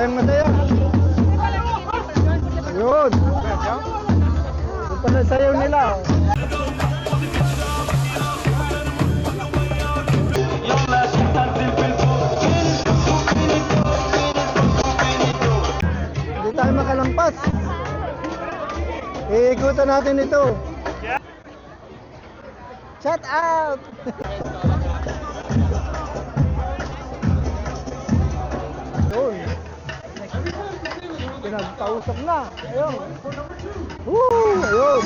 Ang masaya. Ayun. Yung pala sayaw nila. Hindi tayo makalampas. Iikutan natin ito. Shout out! Ayun. Pinagpausap na. Ayun. Woo! Ayun.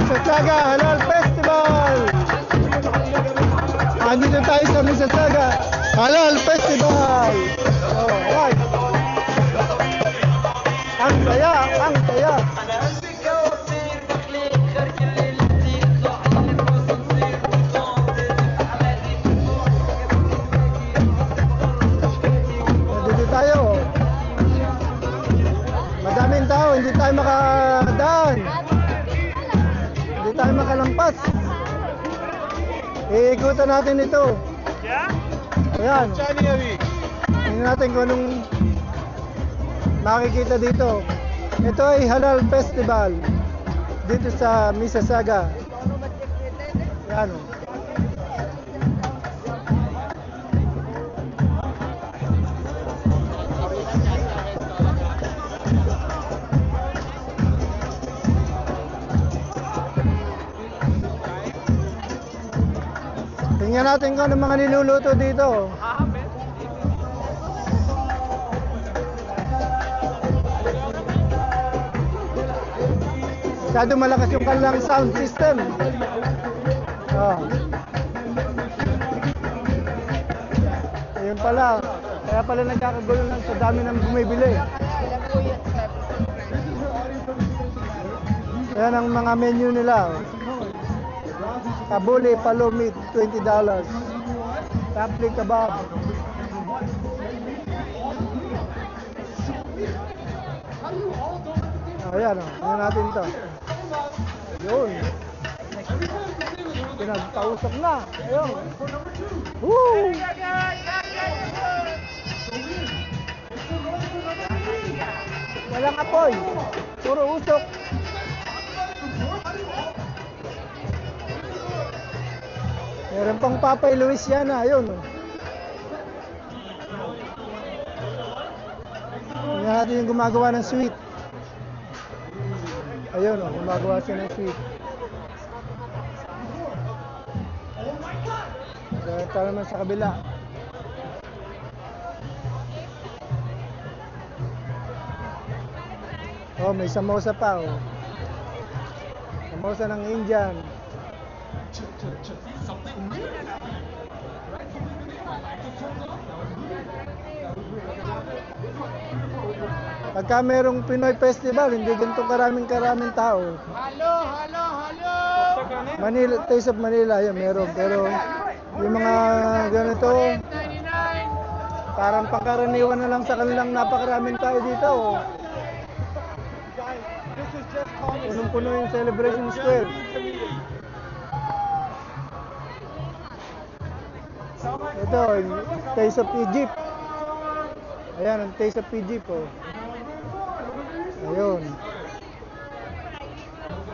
Mississauga Halal Festival. Andito tayo sa Mississauga Halal Festival. Oh, right. Ang saya, ang saya. Andito tayo. Madaming tao, hindi tayo makadaan. Hindi tayo makalampas. Iikutan natin ito. Ayan. Tingnan natin kung anong makikita dito. Ito ay Halal Festival dito sa Mississauga. Ayan. Tingnan natin kung ano mga niluluto dito. Masyado malakas yung kanilang sound system. Oh. Ayun pala. Kaya pala nagkakagulo lang sa dami ng bumibili. Ayan ang mga menu nila. Kabuli, palomit, $20. Tapli kebab. Ayan o, tingnan natin ito. Yun. Pinagpausap na. Ayun. Woo! Walang apoy. Puro usok. Meron pang Papay Louisiana, ayun. Tingnan natin yung gumagawa ng sweet. Ayun, gumagawa siya ng sweet. Ito naman sa kabila. Oh, may samosa pa, oh. Samosa ng Indian. Pagka merong Pinoy Festival, hindi ganito karaming tao. Manila, Taste of Manila, yan meron. Pero yung mga ganito, parang pangkaraniwan na lang sa kanilang napakaraming tao dito. Punong-puno yung Celebration Square. Ito, Taste of Egypt. Ayan, ang Taste of Egypt, oh. Ayun.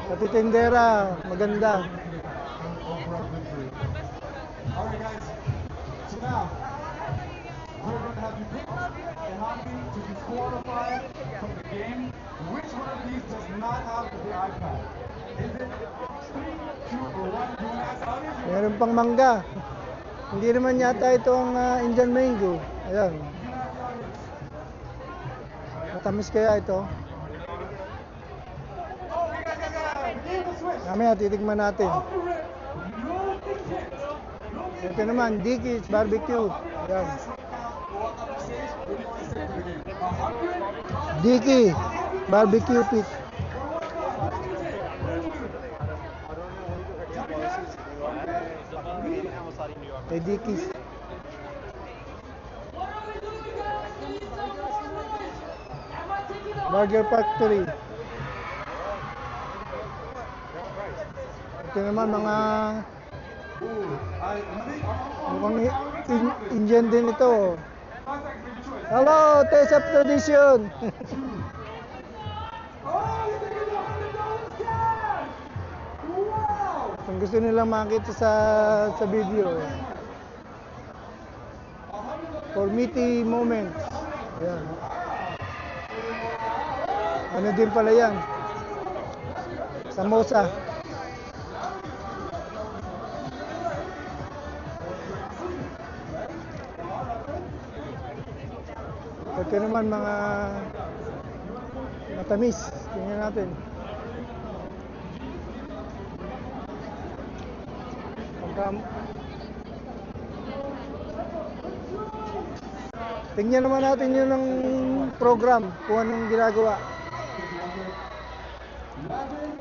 Pati tindera, maganda. Alright guys, so now we're going to have you pick a hobby to disqualify from the game. Which one of these does not have the iPad? Is it 3, 2, or 1? Do you ask others? Meron pang mangga. Hindi naman yata ito ang Indian mango. Ayan. Matamis kaya ito? Mamaya titikman natin. Ito naman, Dickies Barbecue. Ayan. Dickie Barbecue Pit. Kay Dickies. Burger Factory. Ito naman mga mukhang Indian din ito. Hello, Taste of Tradition. Kung gusto nilang makita sa video. For meaty moments. Ayan. Ano din pala yan? Samosa. Ito naman mga matamis. Tingnan natin. Tingnan naman natin yun ng program kung anong ginagawa. Imagine,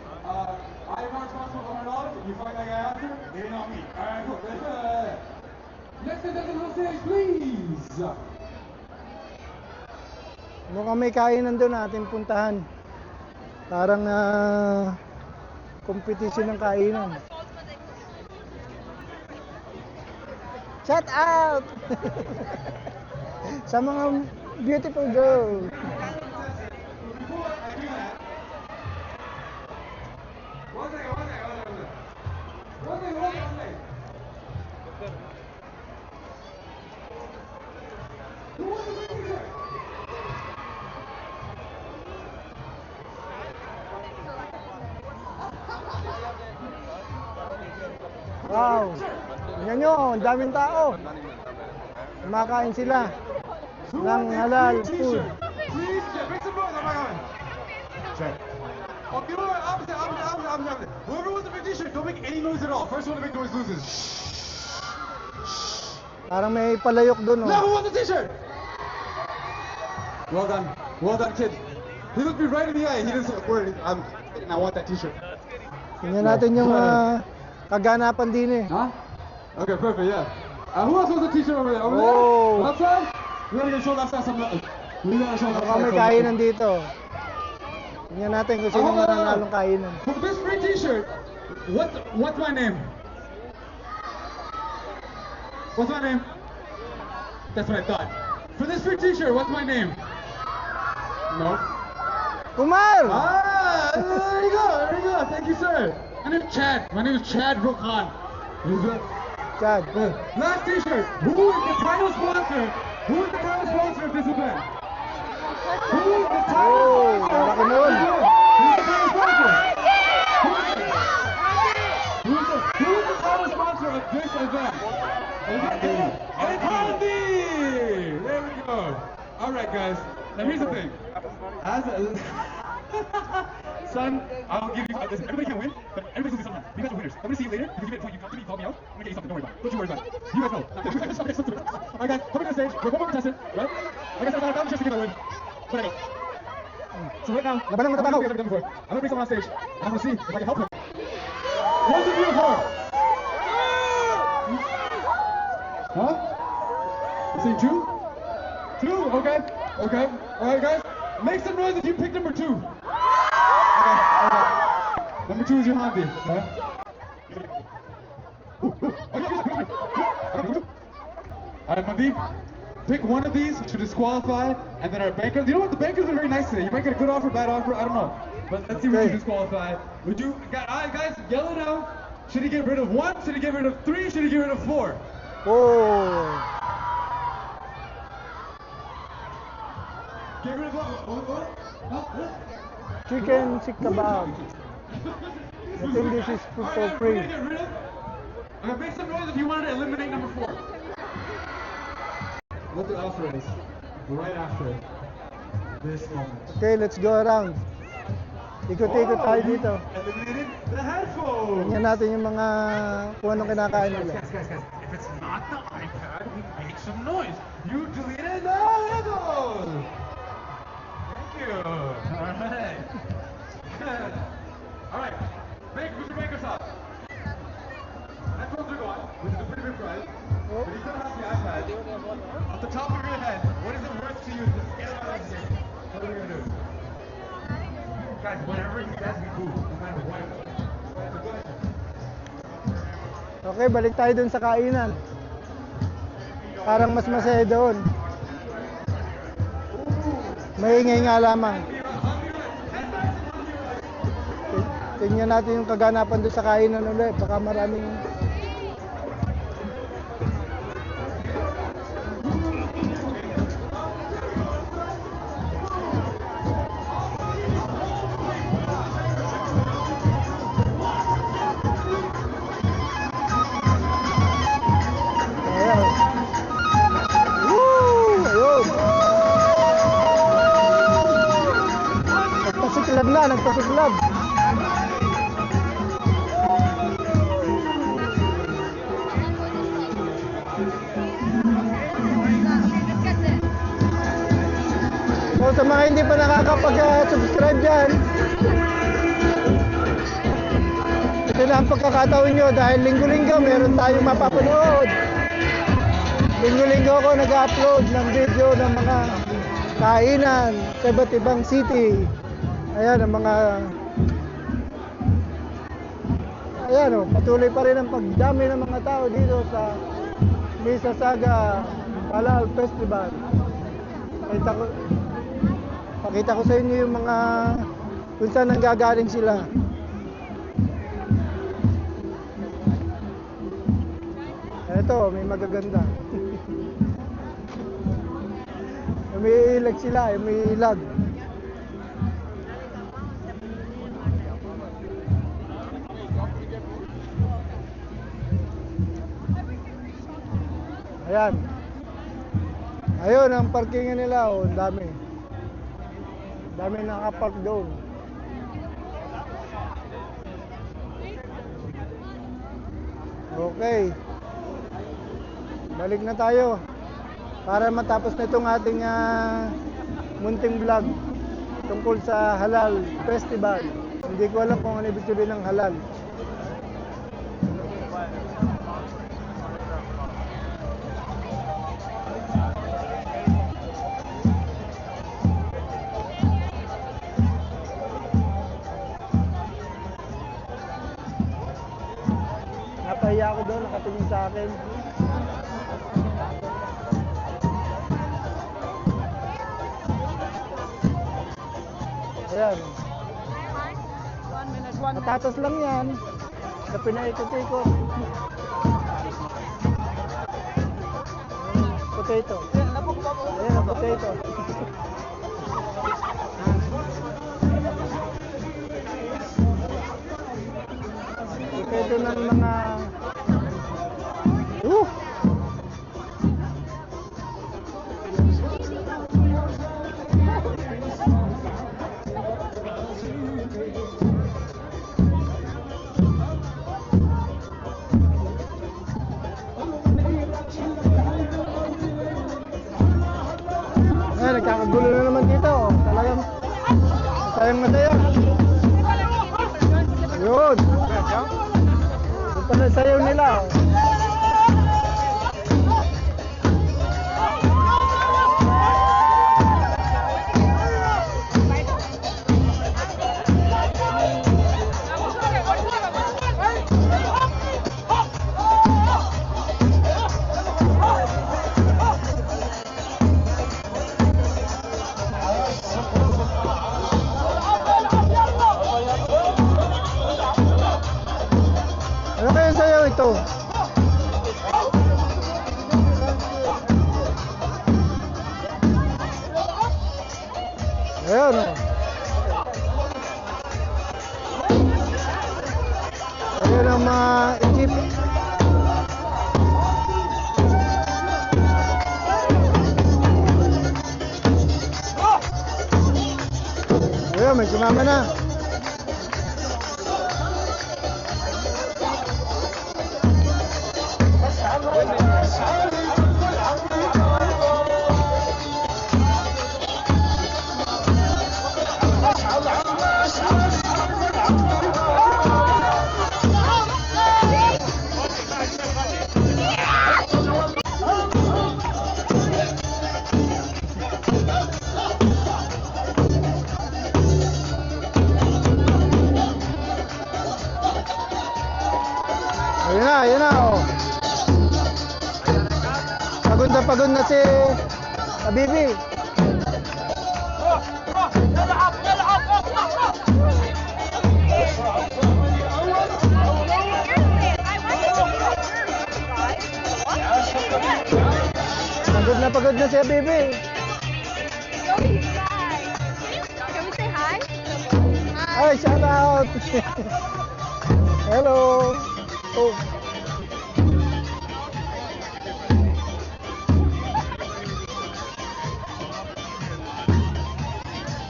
I'm not responsible for $100. You find that guy after, they're not me. Alright, cool. Next contestant on stage, please. Mukhang may kainan doon natin puntahan. Parang competition ng kainan. Shout out! Sa mga beautiful girls. Wow! Tingnan nyo, ang daming tao. Kumakain sila ng halal food. Please, make some noise. Oh my God. Check. Oh, you know what? Opposite. Whoever wants a big t-shirt, don't make any noise at all. First one to make noise loses. Parang may palayok doon, Now, who oh. wants a t-shirt? Well done, kid. He looked me right in the eye. He didn't say a word. I want that t-shirt. Tingnan natin yung kaganapan din eh. Huh? Okay, perfect, yeah. Who else wants a t-shirt over there? Over Oh. there? Left side? We gotta show left side some love. We gotta show left Mukhang may side some kainan dito. Tingnan natin kung sino mananalong kainan. For this free t-shirt, what's my name? What's my name? That's what I thought. For this free t-shirt, what's my name? No. Kumar! There you go. Thank you, sir. My name is Chad. My name is Chad Rokhan. Chad. Last t-shirt. Who is the title sponsor? Who is the title sponsor of this event? Who is the title Oh, sponsor? laki nun. Who is the title sponsor? Who is the title sponsor of this event? And Condi! There we go. All right, guys. Now here's the thing. Son, I'll give you listen, everybody can win, but everybody loses sometimes. You guys are winners. I'm gonna see you later. If you give me a point, you come to me, call me out. I'm gonna get you something. Don't worry about it. Don't you worry about it. You guys know. Alright guys, coming to the stage. We're one more contestant, right? Like I said, I'm not just to give a win. But anyway. So right now, Laban ng matataw. I'm gonna bring someone on stage. I'm gonna see if I can help him. What's the uniform? Huh? You saying two? Two? Okay. Okay. Alright guys. Make some noise if you pick number 2. Okay. Number 2 is your Hamdi. Right? Alright, Mandeep. Pick one of these to disqualify, and then our bankers. You know what? The bankers are very nice today. You might get a good offer, bad offer. I don't know. But let's see what you disqualify. Would you, guys, yell it out. Should he get rid of 1? Should he get rid of 3? Should he get rid of 4? Oh. Get rid of what? Chicken sikh kebab. I think this is food for free. Get rid of. Okay, make some noise if you wanted to eliminate number 4. What the offer is right after this moment. Okay, let's go around. Ikot-ikot tayo dito. Eliminated the headphones. Tingnan natin yung mga kung anong kinakain nila. Guys. If it's not the iPad, we make some noise. You deleted the headphones. Thank you. All right. All right. Who's your banker top? Headphones are gone, which is a pretty big prize. But you still have the iPad. Off the top of your head, what is it worth to you to get it out of here? What are we gonna do? Guys, whatever he says, we do. No matter what. Okay, balik tayo dun sa kainan. Parang mas masaya doon. Maingay nga lamang. Tingnan natin yung kaganapan doon sa kainan ulit. Baka maraming... Nagpasiklab. So sa mga hindi pa nakakapag-subscribe dyan, ito na ang pagkakataon nyo dahil linggo-linggo meron tayong mapapanood. Linggo-linggo ako nag-upload ng video ng mga kainan sa iba't ibang city. Ayan ang mga patuloy pa rin ang pagdami ng mga tao dito sa Mississauga Halal Festival. Pakita ko sa inyo yung mga kung saan nanggagaling sila. Ito, may magaganda. Umiilag sila, umiilag. Ayan. Ayun ang parkingan nila, oh, dami. Dami nakapark doon. Okay. Balik na tayo para matapos na itong ating munting vlog tungkol sa Halal Festival. Hindi ko alam kung ano ibig sabihin ng halal. Napahiya ako doon, nakatingin sa akin. Ayan. Matatas lang yan. Na pinaikot-ikot. Potato. Ayan ang potato. Potato ng mga... sayaw nila. Oh. Ano kaya sayaw ito? Ayan o. Ayan ang mga ekip. Ayan, may sumama na. Ayan na, oh. Pagod na si Habibi. Pagod na si Habibi. Can we say hi? Ay, shout out. Hello. Oh.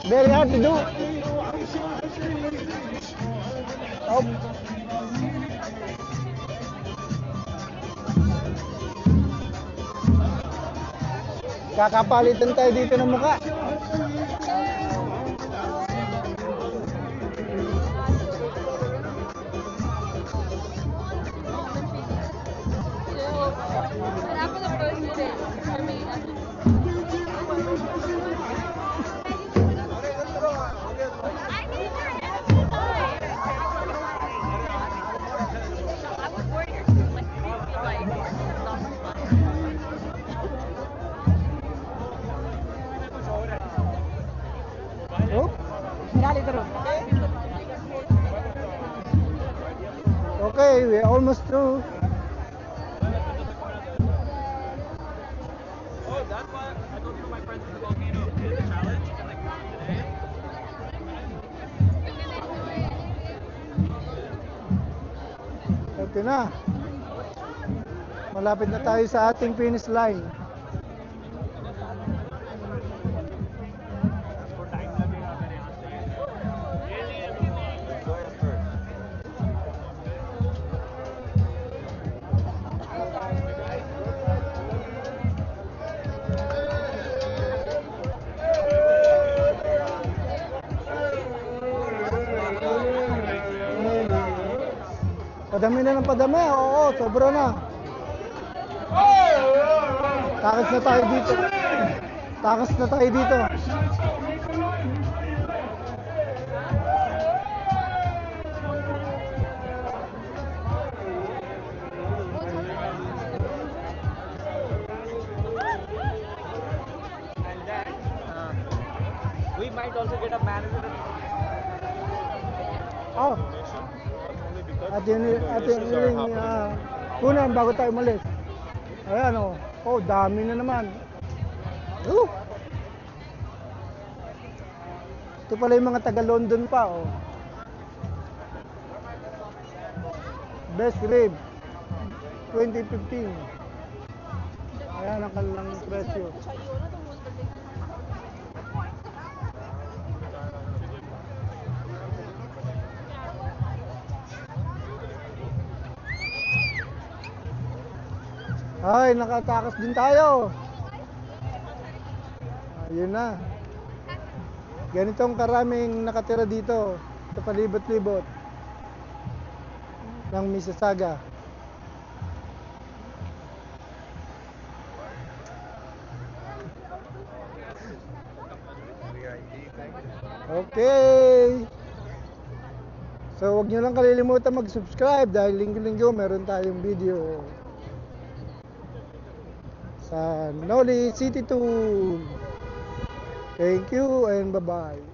Very hard to do. Oh. Kakapalitan tayo dito ng mukha. And after the first day, I mean, I was worried you're like, not Oh. Okay, we're almost through. Oh, that's why I told you my friends in the volcano did the challenge and like today. Ito na. Malapit na tayo sa ating finish line. Padami na ng padami. Oo, sobra na. Takas na tayo dito. Takas na tayo dito. And then we might also get a manager Oh, only because atin ring kunan bago tayo umalis. Ayan oh. Oh, dami na naman. Ito pala yung mga taga London pa oh. Best rib 2015. Ayan ang kanilang presyo. Ay, nakatakas din tayo. Ayun na. Ganitong karaming nakatira dito. Sa palibot-libot ng Mississauga. Okay. So, huwag nyo lang kalilimutan mag-subscribe dahil linggo-linggo meron tayong video sa Noli City Tour. Thank you and bye-bye.